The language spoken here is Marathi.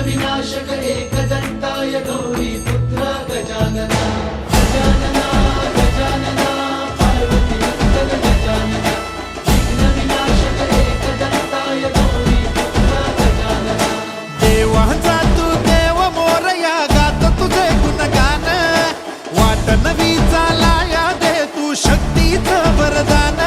विनाशक एकदन्ताय गौरीपुत्र गजानना गजानना गजानना पार्वतीनन्दन गजानना विघ्न विनाशक एकदन्ताय गौरीपुत्र गजानना देवाचा तू देव मोरया गात तुझे गुणगान वाट नवी चालाया दे तू शक्तीचं वरदान